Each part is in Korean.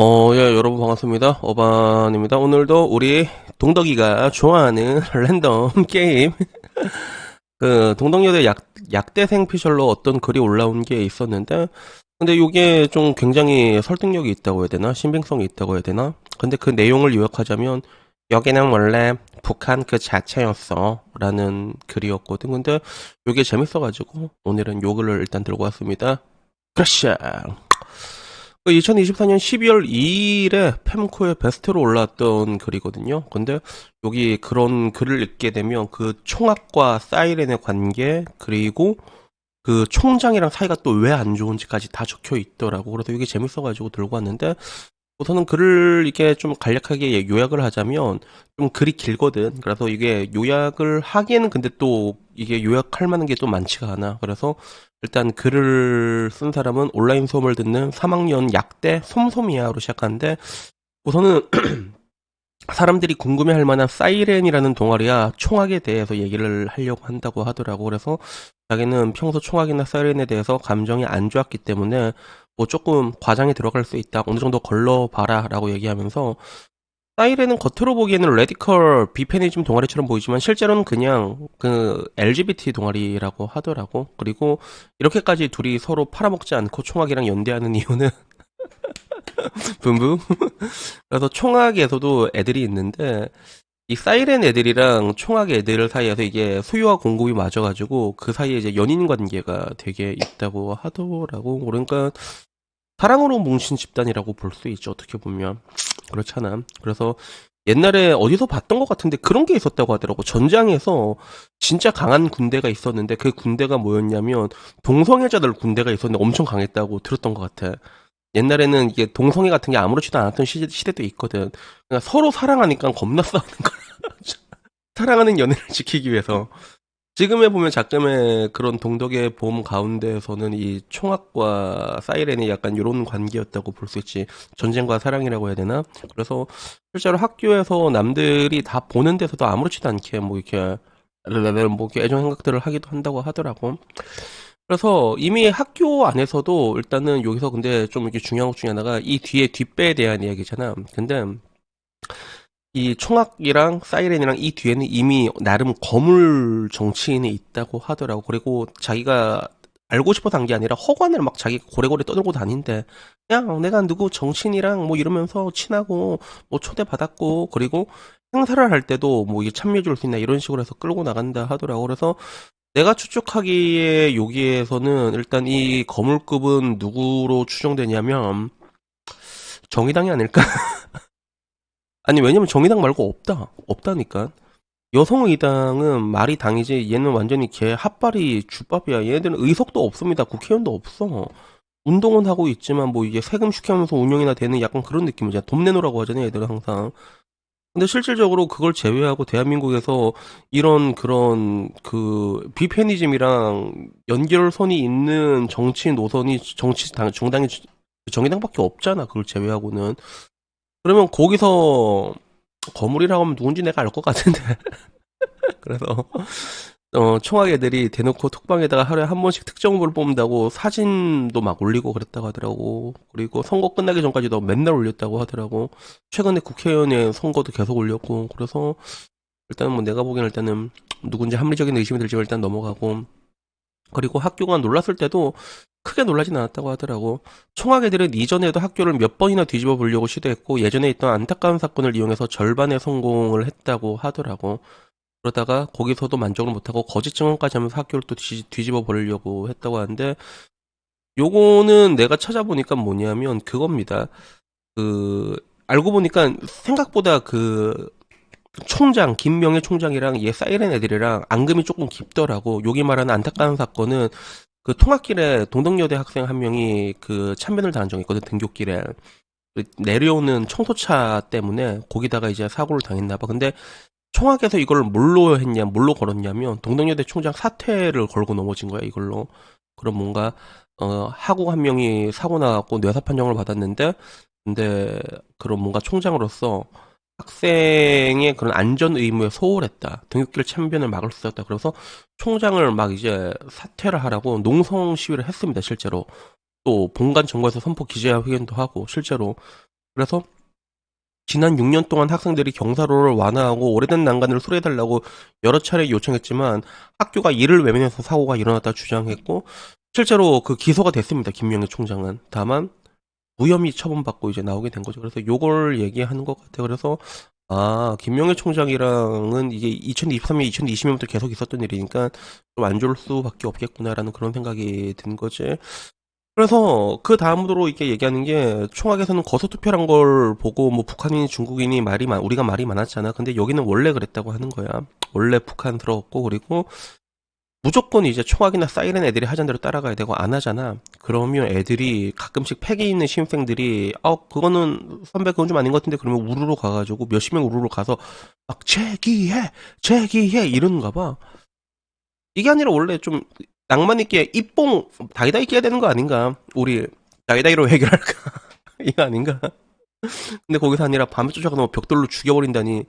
예, 여러분 반갑습니다. 어반입니다. 오늘도 우리 동덕이가 좋아하는 랜덤 게임, 동덕여대 약대생 피셜로 어떤 글이 올라온 게 있었는데, 근데 이게 좀 굉장히 설득력이 있다고 해야 되나? 신빙성이 있다고 해야 되나? 근데 그 내용을 요약하자면, 여기는 원래 북한 그 자체였어. 라는 글이었거든. 근데 이게 재밌어가지고, 오늘은 요 글을 일단 들고 왔습니다. 크러쉬! 2024년 12월 2일에 팸코의 베스트로 올라왔던 글이거든요. 근데 여기 그런 글을 읽게 되면 그 총학과 사이렌의 관계, 그리고 그 총장이랑 사이가 또 왜 안 좋은지까지 다 적혀 있더라고. 그래서 이게 재밌어가지고 들고 왔는데, 우선은 글을 이게 좀 간략하게 요약을 하자면 좀 글이 길거든. 그래서 이게 요약을 하기에는 근데 또 이게 요약할 만한 게 또 많지가 않아. 그래서 일단 글을 쓴 사람은 온라인 수업을 듣는 3학년 약대 솜솜이야로 시작하는데, 우선은 사람들이 궁금해할 만한 사이렌이라는 동아리야 총학에 대해서 얘기를 하려고 한다고 하더라고. 그래서 자기는 평소 총학이나 사이렌에 대해서 감정이 안 좋았기 때문에 뭐 조금 과장이 들어갈 수 있다, 어느 정도 걸러봐라 라고 얘기하면서, 사이렌은 겉으로 보기에는 레디컬 비페니즘 동아리처럼 보이지만 실제로는 그냥 그 LGBT 동아리라고 하더라고. 그리고 이렇게까지 둘이 서로 팔아먹지 않고 총학이랑 연대하는 이유는 붐붐. 그래서 총학에서도 애들이 있는데, 이 사이렌 애들이랑 총학 애들 사이에서 이게 수요와 공급이 맞아가지고 그 사이에 이제 연인 관계가 되게 있다고 하더라고. 그러니까 사랑으로 뭉친 집단이라고 볼 수 있죠, 어떻게 보면. 그렇잖아. 그래서 옛날에 어디서 봤던 것 같은데 그런 게 있었다고 하더라고. 전장에서 진짜 강한 군대가 있었는데 그 군대가 뭐였냐면 동성애자들 군대가 있었는데 엄청 강했다고 들었던 것 같아. 옛날에는 이게 동성애 같은 게 아무렇지도 않았던 시대도 있거든. 그러니까 서로 사랑하니까 겁나 싸우는 거야. 사랑하는 연애를 지키기 위해서. 지금에 보면 작금의 그런 동덕의 봄 가운데에서는 이 총학과 사이렌이 약간 이런 관계였다고 볼 수 있지. 전쟁과 사랑이라고 해야 되나? 그래서 실제로 학교에서 남들이 다 보는 데서도 아무렇지도 않게 뭐 이렇게 뭐 이렇게 애정 생각들을 하기도 한다고 하더라고. 그래서 이미 학교 안에서도 일단은 여기서 근데 좀 이렇게 중요한 것 중에 하나가 이 뒤에 뒷배에 대한 이야기잖아. 근데 이 총학이랑 사이렌이랑 이 뒤에는 이미 나름 거물 정치인이 있다고 하더라고. 그리고 자기가 알고 싶어서 한 게 아니라 허관을 막 자기 고래고래 떠들고 다닌대. 그냥 내가 누구 정치인이랑 뭐 이러면서 친하고 뭐 초대받았고, 그리고 행사를 할 때도 뭐 이게 참여해 줄 수 있나 이런 식으로 해서 끌고 나간다 하더라고. 그래서 내가 추측하기에 여기에서는 일단 이 거물급은 누구로 추정되냐면 정의당이 아닐까? 아니, 왜냐면 정의당 말고 없다니까. 여성의당은 말이 당이지, 얘는 완전히 개 핫발이 주밥이야. 얘네들은 의석도 없습니다. 국회의원도 없어. 운동은 하고 있지만 뭐 이게 세금 축하하면서 운영이나 되는 약간 그런 느낌이잖아. 돈 내놓으라고 하잖아요, 얘들은 항상. 근데 실질적으로 그걸 제외하고 대한민국에서 이런 그런 그 비페니즘이랑 연결선이 있는 정치 노선이 정당이 정의당밖에 없잖아. 그걸 제외하고는. 그러면 거기서 거물이라고 하면 누군지 내가 알 것 같은데. 그래서 총학 애들이 대놓고 톡방에다가 하루에 한 번씩 특정 후보를 뽑는다고 사진도 막 올리고 그랬다고 하더라고. 그리고 선거 끝나기 전까지도 맨날 올렸다고 하더라고. 최근에 국회의원의 선거도 계속 올렸고. 그래서 일단은 뭐 내가 보기에는 일단은 누군지 합리적인 의심이 들지만 일단 넘어가고. 그리고 학교가 놀랐을 때도 크게 놀라진 않았다고 하더라고. 총학 애들은 이전에도 학교를 몇 번이나 뒤집어 보려고 시도했고 예전에 있던 안타까운 사건을 이용해서 절반의 성공을 했다고 하더라고. 그러다가 거기서도 만족을 못하고 거짓 증언까지 하면서 학교를 또 뒤집어 버리려고 했다고 하는데, 요거는 내가 찾아보니까 뭐냐면 그겁니다. 그 알고 보니까 생각보다 그 총장 김명애 총장이랑 얘 사이렌 애들이랑 앙금이 조금 깊더라고. 여기 말하는 안타까운 사건은 그 통학길에 동덕여대 학생 한 명이 그 참변을 당한 적이 있거든, 등굣길에. 그 내려오는 청소차 때문에 거기다가 이제 사고를 당했나 봐. 근데 총학에서 이걸 뭘로 걸었냐면 동덕여대 총장 사퇴를 걸고 넘어진 거야, 이걸로. 그럼 뭔가 하고 한 명이 사고 나갖고 뇌사 판정을 받았는데, 근데 그런 뭔가 총장으로서 학생의 그런 안전 의무에 소홀했다, 등굣길 참변을 막을 수 있었다, 그래서 총장을 막 이제 사퇴를 하라고 농성 시위를 했습니다, 실제로. 또 본관 점거에서 선포 기자회견도 하고 실제로. 그래서 지난 6년 동안 학생들이 경사로를 완화하고 오래된 난간을 수리해달라고 여러 차례 요청했지만 학교가 이를 외면해서 사고가 일어났다 주장했고 실제로 그 기소가 됐습니다. 김명희 총장은. 다만 무혐의 처분받고 이제 나오게 된 거죠. 그래서 요걸 얘기하는 것 같아요. 그래서 김명희 총장이랑은 이게 2023년, 2020년부터 계속 있었던 일이니까 좀 안 좋을 수밖에 없겠구나라는 그런 생각이 든 거지. 그래서 그 다음으로 이렇게 얘기하는 게 총학에서는 거소투표란 걸 보고 뭐 북한인이 중국인이 우리가 말이 많았잖아. 근데 여기는 원래 그랬다고 하는 거야. 원래 북한스러웠고 그리고 무조건 이제 총학이나 사이렌 애들이 하자는 대로 따라가야 되고 안 하잖아. 그러면 애들이 가끔씩 팩이 있는 신입생들이 그거는 선배 그건 좀 아닌 것 같은데 그러면 우르르 가가지고 몇십 명 우르르 가서 막 제기해 이러는가 봐. 이게 아니라 원래 좀 낭만 있게 입봉 다이다이 끼야 되는 거 아닌가? 우리 다이다이로 해결할까? 이거 아닌가? 근데 거기서 아니라 밤에 쫓아가서 벽돌로 죽여버린다니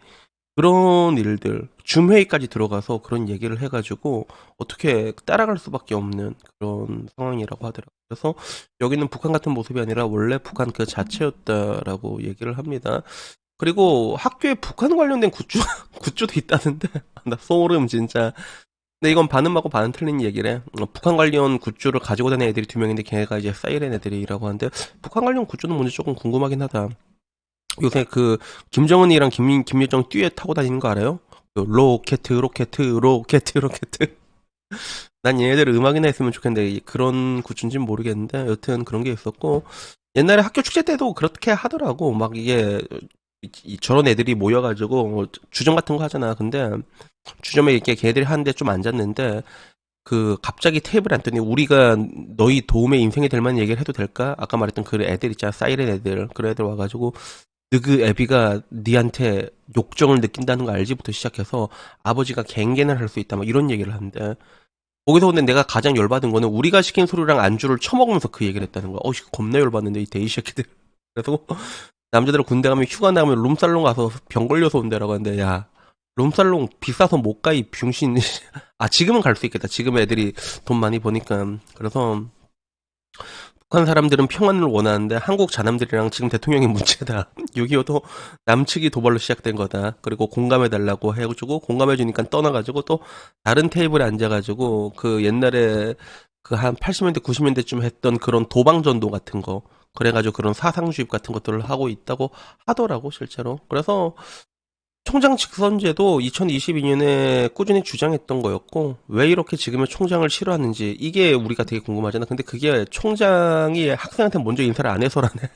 그런 일들 줌회의까지 들어가서 그런 얘기를 해가지고 어떻게 따라갈 수밖에 없는 그런 상황이라고 하더라고요. 그래서 여기는 북한 같은 모습이 아니라 원래 북한 그 자체였다라고 얘기를 합니다. 그리고 학교에 북한 관련된 굿즈도 있다는데 나 소름 진짜. 근데 이건 반은 맞고 반은 틀린 얘기래. 북한 관련 굿즈를 가지고 다니는 애들이 두 명인데 걔가 이제 사이렌 애들이라고 하는데 북한 관련 굿즈는 뭔지 조금 궁금하긴 하다. 요새 그 김정은이랑 김여정 듀엣 타고 다니는 거 알아요? 그 로켓. 난 얘네들 음악이나 했으면 좋겠는데 그런 굿즈인지는 모르겠는데 여튼 그런 게 있었고 옛날에 학교 축제 때도 그렇게 하더라고. 막 이게 저런 애들이 모여가지고 주점 같은 거 하잖아. 근데 주점에 이렇게 걔네들이 하는데 좀 앉았는데 그 갑자기 테이블에 앉더니 우리가 너희 도움의 인생이 될 만한 얘기를 해도 될까? 아까 말했던 그 애들 있잖아. 사이렌 애들. 그런 애들 와가지고 너그 애비가 니한테 욕정을 느낀다는 거 알지부터 시작해서 아버지가 갱갱을 할 수 있다 막 이런 얘기를 하는데 거기서 근데 내가 가장 열받은 거는 우리가 시킨 소리랑 안주를 처먹으면서 그 얘기를 했다는 거야. 겁나 열받는데 이 데이 새끼들. 그래서 남자들은 군대 가면 휴가 나가면 룸살롱 가서 병 걸려서 온대라고 하는데 야 룸살롱 비싸서 못 가 이 병신. 지금은 갈 수 있겠다. 지금 애들이 돈 많이 버니까. 그래서 북한 사람들은 평안을 원하는데 한국 자남들이랑 지금 대통령이 문제다. 6.25도 남측이 도발로 시작된 거다. 그리고 공감해달라고 해주고 공감해주니까 떠나가지고 또 다른 테이블에 앉아가지고 그 옛날에 그 한 80년대 90년대쯤 했던 그런 도방전도 같은 거 그래가지고 그런 사상주입 같은 것들을 하고 있다고 하더라고 실제로. 그래서 총장 직선제도 2022년에 꾸준히 주장했던 거였고 왜 이렇게 지금의 총장을 싫어하는지 이게 우리가 되게 궁금하잖아. 근데 그게 총장이 학생한테 먼저 인사를 안 해서라네.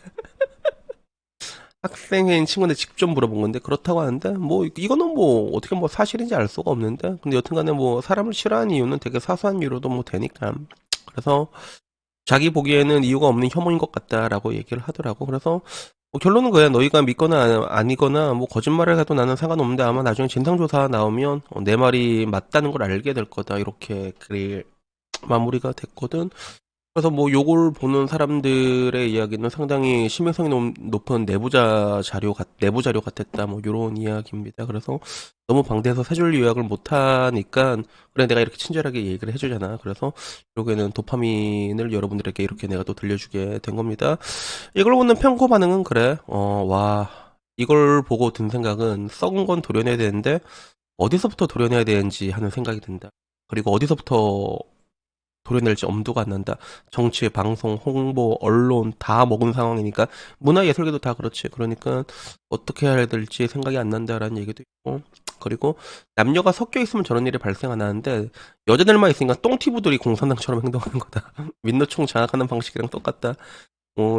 학생회인 친구한테 직접 물어본 건데 그렇다고 하는데 뭐 이거는 뭐 어떻게 뭐 사실인지 알 수가 없는데 근데 여튼간에 뭐 사람을 싫어하는 이유는 되게 사소한 이유로도 뭐 되니까 그래서 자기 보기에는 이유가 없는 혐오인 것 같다라고 얘기를 하더라고. 그래서 뭐 결론은 그야 너희가 믿거나 아니거나 뭐 거짓말을 해도 나는 상관없는데 아마 나중에 진상조사 나오면 내 말이 맞다는 걸 알게 될 거다 이렇게 글 마무리가 됐거든. 그래서 뭐 요걸 보는 사람들의 이야기는 상당히 신빙성이 높은 내부 자료 같았다 뭐 요런 이야기입니다. 그래서 너무 방대해서 세 줄 요약을 못 하니까 그래 내가 이렇게 친절하게 얘기를 해주잖아. 그래서 결국에는 도파민을 여러분들에게 이렇게 내가 또 들려주게 된 겁니다. 이걸 보는 평고 반응은 그래. 와 이걸 보고 든 생각은 썩은 건 도려내야 되는데 어디서부터 도려내야 되는지 하는 생각이 든다. 그리고 어디서부터 도려낼지 엄두가 안 난다. 정치, 방송, 홍보, 언론 다 먹은 상황이니까 문화예술계도 다 그렇지. 그러니까 어떻게 해야 될지 생각이 안 난다라는 얘기도 있고 그리고 남녀가 섞여 있으면 저런 일이 발생 안 하는데 여자들만 있으니까 똥티부들이 공산당처럼 행동하는 거다. 민노총 장악하는 방식이랑 똑같다.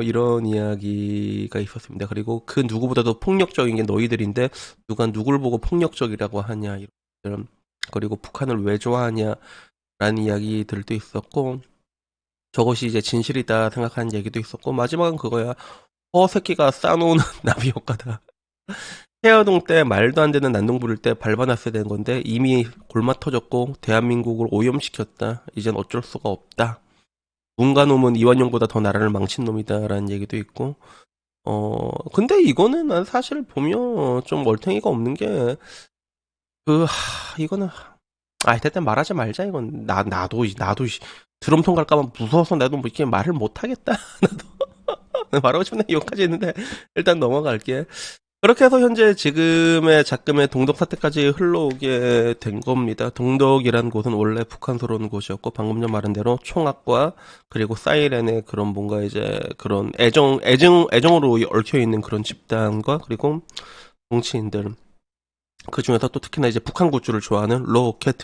이런 이야기가 있었습니다. 그리고 그 누구보다도 폭력적인 게 너희들인데 누가 누굴 보고 폭력적이라고 하냐 이런 그리고 북한을 왜 좋아하냐 라는 이야기들도 있었고 저것이 이제 진실이다 생각하는 얘기도 있었고 마지막은 그거야. 새끼가 쌓아놓은 나비 효과다. 해화동 때 말도 안 되는 난동 부릴 때 밟아놨어야 되는 건데 이미 골마 터졌고 대한민국을 오염시켰다. 이젠 어쩔 수가 없다. 문가놈은 이완용보다 더 나라를 망친 놈이다 라는 얘기도 있고 근데 이거는 난 사실 보면 좀 멀탱이가 없는 게 이거는 일단 말하지 말자 이건 나도 드럼통 갈까봐 무서워서 나도 뭐 이렇게 말을 못 하겠다. 나도 말하고 싶네 욕까지 했는데 일단 넘어갈게. 그렇게 해서 현재 지금의 작금의 동덕 사태까지 흘러오게 된 겁니다. 동덕이라는 곳은 원래 북한스러운 곳이었고 방금 전 말한 대로 총학과 그리고 사이렌의 그런 뭔가 이제 그런 애정으로 얽혀 있는 그런 집단과 그리고 정치인들 그 중에서 또 특히나 이제 북한 굿즈를 좋아하는 로켓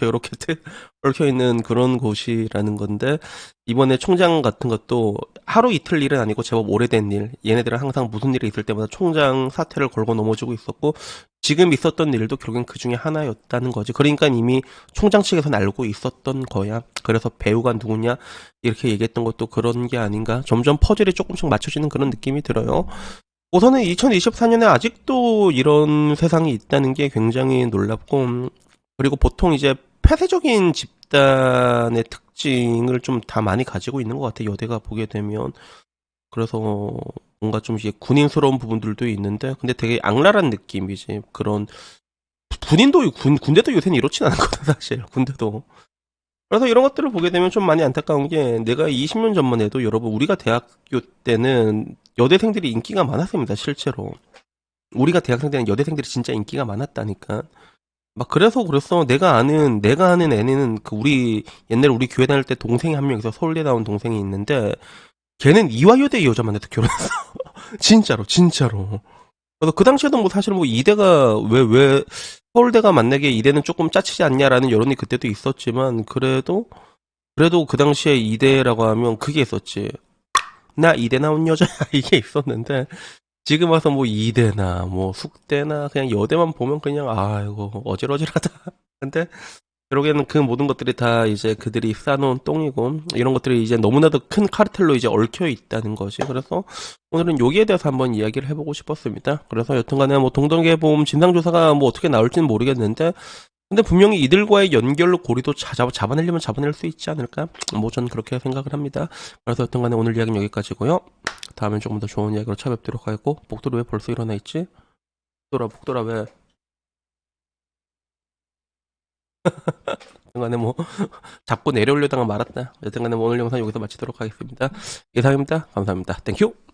얽혀 있는 그런 곳이라는 건데 이번에 총장 같은 것도 하루 이틀 일은 아니고 제법 오래된 일. 얘네들은 항상 무슨 일이 있을 때마다 총장 사태를 걸고 넘어지고 있었고 지금 있었던 일도 결국엔 그 중에 하나였다는 거지. 그러니까 이미 총장 측에서는 알고 있었던 거야. 그래서 배우가 누구냐 이렇게 얘기했던 것도 그런 게 아닌가. 점점 퍼즐이 조금씩 맞춰지는 그런 느낌이 들어요. 우선은 2024년에 아직도 이런 세상이 있다는 게 굉장히 놀랍고, 그리고 보통 이제 폐쇄적인 집단의 특징을 좀 다 많이 가지고 있는 것 같아, 여대가 보게 되면. 그래서 뭔가 좀 이게 군인스러운 부분들도 있는데, 근데 되게 악랄한 느낌이지. 그런, 군대도 요새는 이렇진 않거든, 사실. 군대도. 그래서 이런 것들을 보게 되면 좀 많이 안타까운 게 내가 20년 전만 해도 여러분 우리가 대학교 때는 여대생들이 인기가 많았습니다 실제로 우리가 대학생 때는 여대생들이 진짜 인기가 많았다니까 막 그래서 내가 아는 애는 그 우리 옛날에 우리 교회 다닐 때 동생이 한 명 있어 서울대 나온 동생이 있는데 걔는 이화여대 여자만 해도 결혼했어 진짜로 그래서 그 당시에도 뭐 사실 뭐 이대가 왜 서울대가 만약에 이대는 조금 짜치지 않냐라는 여론이 그때도 있었지만 그래도 그 당시에 이대라고 하면 그게 있었지. 나 이대 나온 여자야 이게 있었는데 지금 와서 뭐 이대나 뭐 숙대나 그냥 여대만 보면 그냥 아이고 어질어질하다. 근데 결국에는 그 모든 것들이 다 이제 그들이 쌓아놓은 똥이고 이런 것들이 이제 너무나도 큰 카르텔로 이제 얽혀 있다는 것이 그래서 오늘은 여기에 대해서 한번 이야기를 해보고 싶었습니다. 그래서 여튼간에 뭐 동덕의 보험 진상조사가 뭐 어떻게 나올지는 모르겠는데 근데 분명히 이들과의 연결 고리도 잡아내려면 잡아낼 수 있지 않을까? 뭐 전 그렇게 생각을 합니다. 그래서 여튼간에 오늘 이야기는 여기까지고요. 다음엔 조금 더 좋은 이야기로 찾아뵙도록 하겠고 복도로 왜 벌써 일어나 있지? 복도라 왜? 여튼간에 뭐 잡고 내려오려다가 말았다. 여튼간에 뭐 오늘 영상 여기서 마치도록 하겠습니다. 이상입니다. 감사합니다. 땡큐.